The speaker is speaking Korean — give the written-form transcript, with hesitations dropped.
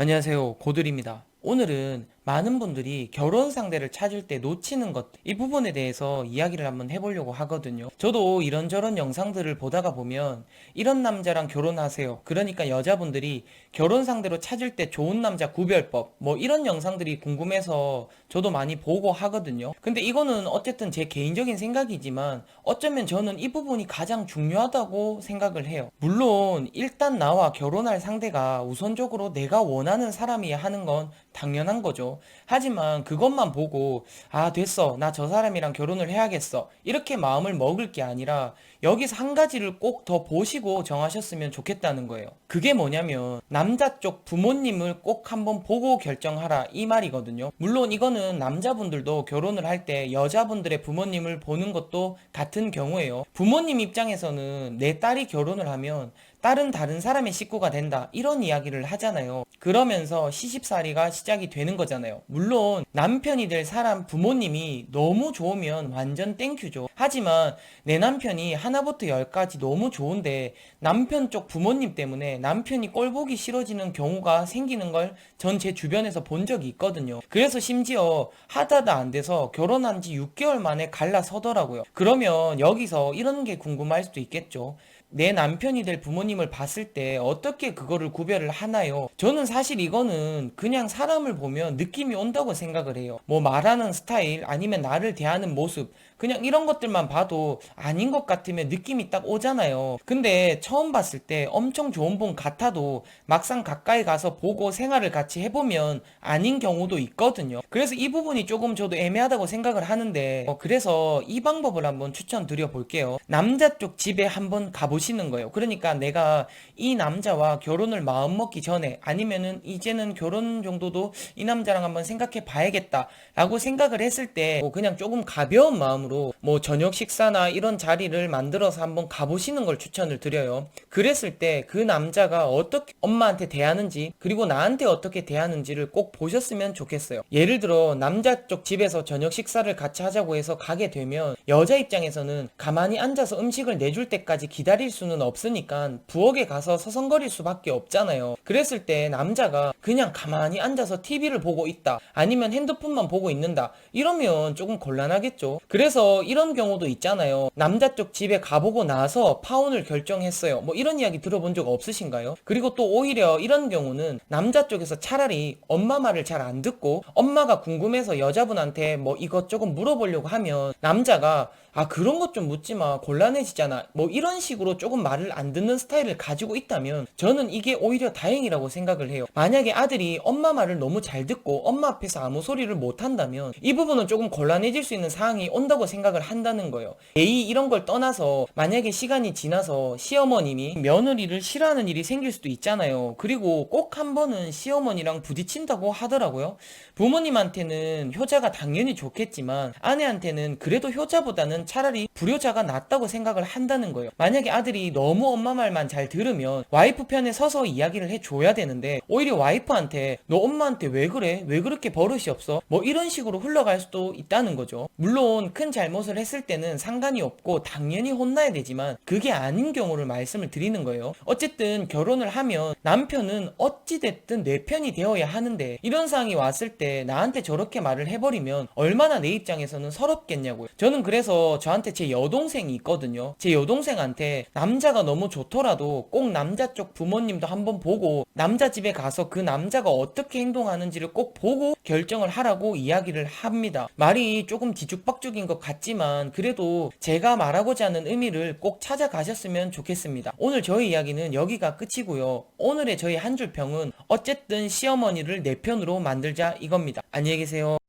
안녕하세요. 고들입니다. 오늘은 많은 분들이 결혼 상대를 찾을 때 놓치는 것, 이 부분에 대해서 이야기를 한번 해보려고 하거든요. 저도 이런저런 영상들을 보다가 보면 이런 남자랑 결혼하세요. 그러니까 여자분들이 결혼 상대로 찾을 때 좋은 남자 구별법, 뭐 이런 영상들이 궁금해서 저도 많이 보고 하거든요. 근데 이거는 어쨌든 제 개인적인 생각이지만 어쩌면 저는 이 부분이 가장 중요하다고 생각을 해요. 물론 일단 나와 결혼할 상대가 우선적으로 내가 원하는 사람이야 하는 건 당연한 거죠. 하지만 그것만 보고 아 됐어 나 저 사람이랑 결혼을 해야겠어 이렇게 마음을 먹을 게 아니라 여기서 한 가지를 꼭 더 보시고 정하셨으면 좋겠다는 거예요. 그게 뭐냐면 남자 쪽 부모님을 꼭 한번 보고 결정하라 이 말이거든요. 물론 이거는 남자분들도 결혼을 할 때 여자분들의 부모님을 보는 것도 같은 경우예요. 부모님 입장에서는 내 딸이 결혼을 하면 딸은 다른 사람의 식구가 된다 이런 이야기를 하잖아요. 그러면서 시집살이가 시작이 되는 거잖아요. 물론 남편이 될 사람 부모님이 너무 좋으면 완전 땡큐죠. 하지만 내 남편이 하나부터 열까지 너무 좋은데 남편 쪽 부모님 때문에 남편이 꼴보기 싫어지는 경우가 생기는 걸 전 제 주변에서 본 적이 있거든요. 그래서 심지어 하다도 안 돼서 결혼한 지 6개월 만에 갈라서더라고요. 그러면 여기서 이런 게 궁금할 수도 있겠죠. 내 남편이 될 부모님을 봤을 때 어떻게 그거를 구별을 하나요? 저는 사실 이거는 그냥 사람을 보면 느낌이 온다고 생각을 해요. 뭐 말하는 스타일 아니면 나를 대하는 모습 그냥 이런 것들만 봐도 아닌 것 같으면 느낌이 딱 오잖아요. 근데 처음 봤을 때 엄청 좋은 분 같아도 막상 가까이 가서 보고 생활을 같이 해보면 아닌 경우도 있거든요. 그래서 이 부분이 조금 저도 애매하다고 생각을 하는데 그래서 이 방법을 한번 추천드려 볼게요. 남자 쪽 집에 한번 가보시는 거예요. 그러니까 내가 이 남자와 결혼을 마음먹기 전에 아니면은 이제는 결혼 정도도 이 남자랑 한번 생각해 봐야겠다 라고 생각을 했을 때 그냥 조금 가벼운 마음으로 뭐 저녁 식사나 이런 자리를 만들어서 한번 가보시는 걸 추천을 드려요. 그랬을 때 그 남자가 어떻게 엄마한테 대하는지 그리고 나한테 어떻게 대하는지를 꼭 보셨으면 좋겠어요. 예를 들어 남자 쪽 집에서 저녁 식사를 같이 하자고 해서 가게 되면 여자 입장에서는 가만히 앉아서 음식을 내줄 때까지 기다릴 수는 없으니까 부엌에 가서 서성거릴 수밖에 없잖아요. 그랬을 때 남자가 그냥 가만히 앉아서 TV를 보고 있다 아니면 핸드폰만 보고 있는다 이러면 조금 곤란하겠죠. 그래서 이런 경우도 있잖아요. 남자 쪽 집에 가보고 나서 파혼을 결정했어요. 뭐 이런 이야기 들어본 적 없으신가요? 그리고 또 오히려 이런 경우는 남자 쪽에서 차라리 엄마 말을 잘 안 듣고 엄마가 궁금해서 여자분한테 뭐 이것저것 물어보려고 하면 남자가 아 그런 것 좀 묻지 마 곤란해지잖아 뭐 이런 식으로 조금 말을 안 듣는 스타일을 가지고 있다면 저는 이게 오히려 다행이라고 생각을 해요. 만약에 아들이 엄마 말을 너무 잘 듣고 엄마 앞에서 아무 소리를 못 한다면 이 부분은 조금 곤란해질 수 있는 상황이 온다고 생각을 한다는 거예요. 예의 이런 걸 떠나서 만약에 시간이 지나서 시어머님이 며느리를 싫어하는 일이 생길 수도 있잖아요. 그리고 꼭 한 번은 시어머니랑 부딪힌다고 하더라고요. 부모님한테는 효자가 당연히 좋겠지만 아내한테는 그래도 효자보다는 차라리 불효자가 낫다고 생각을 한다는 거예요. 만약에 아들이 너무 엄마 말만 잘 들으면 와이프 편에 서서 이야기를 해줘야 되는데 오히려 와이프한테 너 엄마한테 왜 그래? 왜 그렇게 버릇이 없어? 뭐 이런 식으로 흘러갈 수도 있다는 거죠. 물론 큰 잘못을 했을 때는 상관이 없고 당연히 혼나야 되지만 그게 아닌 경우를 말씀을 드리는 거예요. 어쨌든 결혼을 하면 남편은 어찌됐든 내 편이 되어야 하는데 이런 상황이 왔을 때 나한테 저렇게 말을 해버리면 얼마나 내 입장에서는 서럽겠냐고요. 저는 그래서 저한테 제 여동생이 있거든요. 제 여동생한테 남자가 너무 좋더라도 꼭 남자 쪽 부모님도 한번 보고 남자 집에 가서 그 남자가 어떻게 행동하는지를 꼭 보고 결정을 하라고 이야기를 합니다. 말이 조금 뒤죽박죽인 것 같지만 그래도 제가 말하고자 하는 의미를 꼭 찾아가셨으면 좋겠습니다. 오늘 저희 이야기는 여기가 끝이고요. 오늘의 저희 한 줄 평은 어쨌든 시어머니를 내 편으로 만들자 이겁니다. 안녕히 계세요.